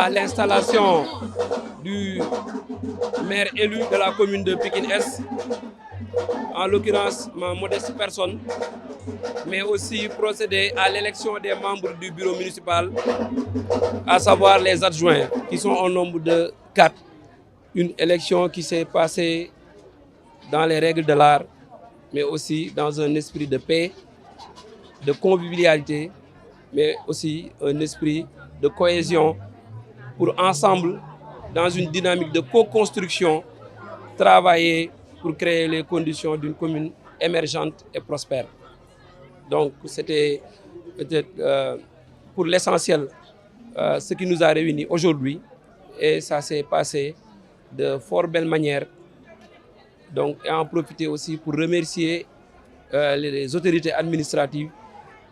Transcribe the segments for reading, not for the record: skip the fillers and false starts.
à l'installation du maire élu de la commune de Pikine-Est, en l'occurrence ma modeste personne, mais aussi procéder à l'élection des membres du bureau municipal, à savoir les adjoints, qui sont au nombre de 4. Une élection qui s'est passée dans les règles de l'art, mais aussi dans un esprit de paix, de convivialité, mais aussi un esprit de cohésion pour ensemble, dans une dynamique de co-construction, travailler pour créer les conditions d'une commune émergente et prospère. Donc c'était peut-être pour l'essentiel ce qui nous a réunis aujourd'hui, et ça s'est passé de fort belle manière. Donc, et en profiter aussi pour remercier les autorités administratives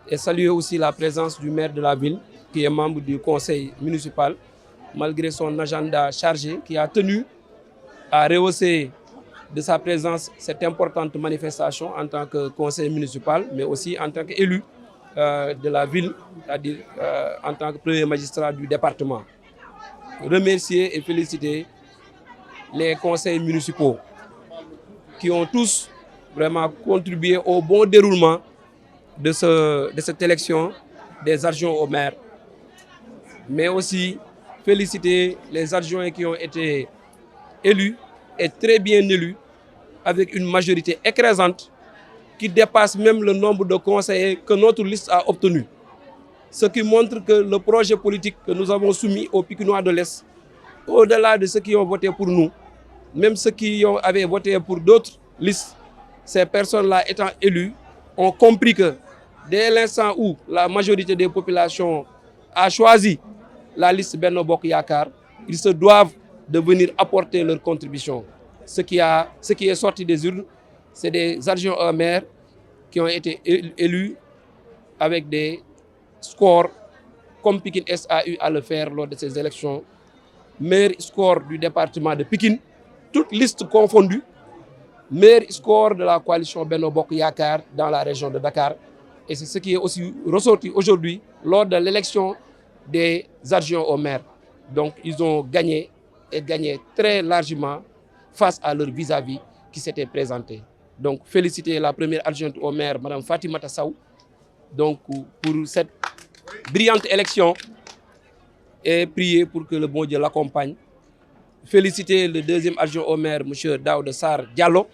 et saluer aussi la présence du maire de la ville, qui est membre du conseil municipal, malgré son agenda chargé, qui a tenu à rehausser de sa présence cette importante manifestation en tant que conseil municipal, mais aussi en tant qu'élu de la ville, c'est-à-dire en tant que premier magistrat du département. Remercier et féliciter les conseils municipaux qui ont tous vraiment contribué au bon déroulement de cette élection des adjoints au maire. Mais aussi féliciter les adjoints qui ont été élus et très bien élus avec une majorité écrasante qui dépasse même le nombre de conseillers que notre liste a obtenu. Ce qui montre que le projet politique que nous avons soumis aux Pikinois de l'Est, au-delà de ceux qui ont voté pour nous, même ceux qui avaient voté pour d'autres listes, ces personnes-là étant élues, ont compris que dès l'instant où la majorité des populations a choisi la liste Benno Bokk Yakaar, ils se doivent de venir apporter leur contribution. Ce qui est sorti des urnes, c'est des adjoints au maire qui ont été élus avec des scores comme Pikine-Est a eu à le faire lors de ces élections. Meilleur score du département de Pikine, toutes listes confondues. Meilleur score de la coalition Benno Bokk Yakaar dans la région de Dakar. Et c'est ce qui est aussi ressorti aujourd'hui lors de l'élection des adjoints au maire. Donc ils ont gagné et gagné très largement face à leur vis-à-vis qui s'était présenté. Donc féliciter la première adjointe au maire, Madame Fatimata Sow, donc pour cette brillante élection et prier pour que le bon Dieu l'accompagne. Féliciter le deuxième adjoint au maire, M. Daouda Sarr Diallo,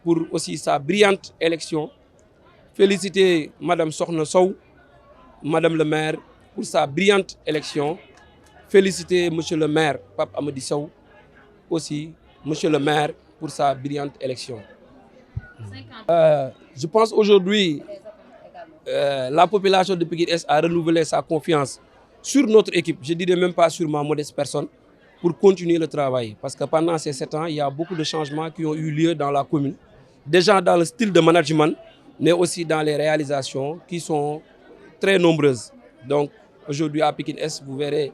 pour aussi sa brillante élection. Féliciter Mme Sokhna Sow, Madame le maire, pour sa brillante élection. Féliciter M. le maire, Pape Amady Sow, aussi M. le maire, pour sa brillante élection. Je pense aujourd'hui, la population de Pikine-Est a renouvelé sa confiance sur notre équipe, je ne dirais même pas sur ma modeste personne, pour continuer le travail. Parce que pendant ces 7 ans, il y a beaucoup de changements qui ont eu lieu dans la commune. Déjà dans le style de management, mais aussi dans les réalisations qui sont très nombreuses. Donc aujourd'hui à Pikine-Est, vous verrez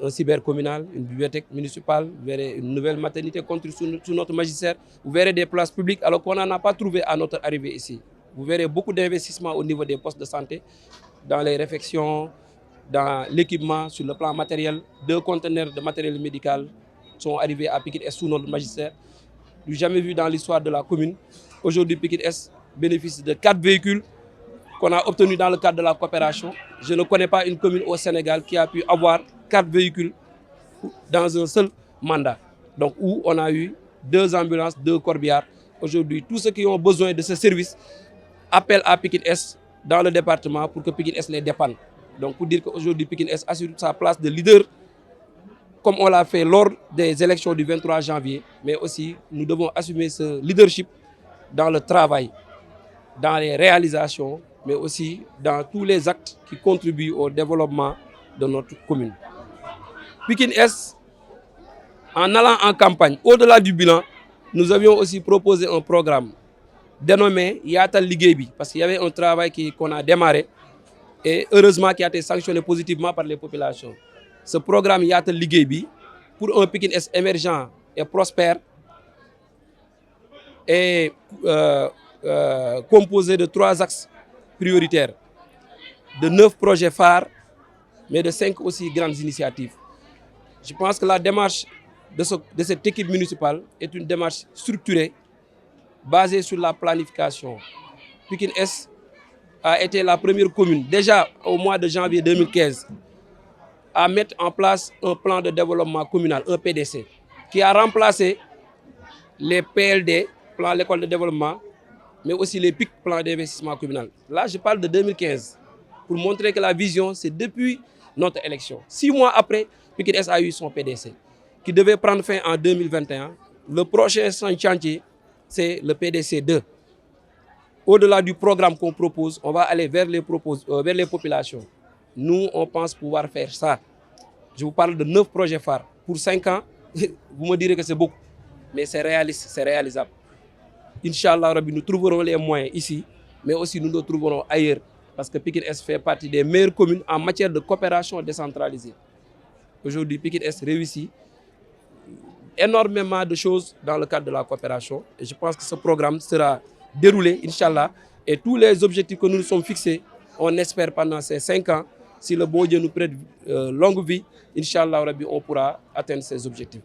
un cybercommunal, une bibliothèque municipale, vous verrez une nouvelle maternité construite sous notre magistère, vous verrez des places publiques alors qu'on n'en a pas trouvé à notre arrivée ici. Vous verrez beaucoup d'investissements au niveau des postes de santé, dans les réfections, dans l'équipement, sur le plan matériel. 2 conteneurs de matériel médical sont arrivés à Pikine-Est sous notre magistère. Du jamais vu dans l'histoire de la commune. Aujourd'hui, Pikine-Est bénéficie de 4 véhicules qu'on a obtenus dans le cadre de la coopération. Je ne connais pas une commune au Sénégal qui a pu avoir 4 véhicules dans un seul mandat. Donc où on a eu 2 ambulances, 2 corbillards. Aujourd'hui, tous ceux qui ont besoin de ce service appellent à Pikine-Est dans le département pour que Pikine-Est les dépanne. Donc pour dire qu'aujourd'hui Pikine-Est assure sa place de leader, comme on l'a fait lors des élections du 23 janvier, mais aussi nous devons assumer ce leadership dans le travail, dans les réalisations, mais aussi dans tous les actes qui contribuent au développement de notre commune. Pikine-Est, en allant en campagne, au-delà du bilan, nous avions aussi proposé un programme dénommé Yaatal Liggéey bi, parce qu'il y avait un travail qu'on a démarré et heureusement qui a été sanctionné positivement par les populations. Ce programme Yaatal Liggéey bi, pour un Pikine-Est émergent et prospère, est composé de 3 axes prioritaires, de 9 projets phares mais de 5 aussi grandes initiatives. Je pense que la démarche de cette équipe municipale est une démarche structurée, basée sur la planification. Pikine Est a été la première commune, déjà au mois de janvier 2015, à mettre en place un plan de développement communal, un PDC, qui a remplacé les PLD, plan l'école de développement, mais aussi les PIC, plans d'investissement communal. Là, je parle de 2015, pour montrer que la vision, c'est depuis notre élection. 6 mois après, Pikine Est a eu son PDC, qui devait prendre fin en 2021. Le prochain chantier, c'est le PDC 2. Au-delà du programme qu'on propose, on va aller vers les populations. Nous, on pense pouvoir faire ça. Je vous parle de 9 projets phares. Pour 5 ans, vous me direz que c'est beaucoup, mais c'est réaliste, c'est réalisable. Inch'Allah, nous trouverons les moyens ici, mais aussi nous les trouverons ailleurs, parce que Pikine Est fait partie des meilleures communes en matière de coopération décentralisée. Aujourd'hui, Pikine Est réussit énormément de choses dans le cadre de la coopération. Et je pense que ce programme sera déroulé, Inch'Allah, et tous les objectifs que nous nous sommes fixés, on espère pendant ces 5 ans, si le bon Dieu nous prête longue vie, Inch'Allah, on pourra atteindre ces objectifs.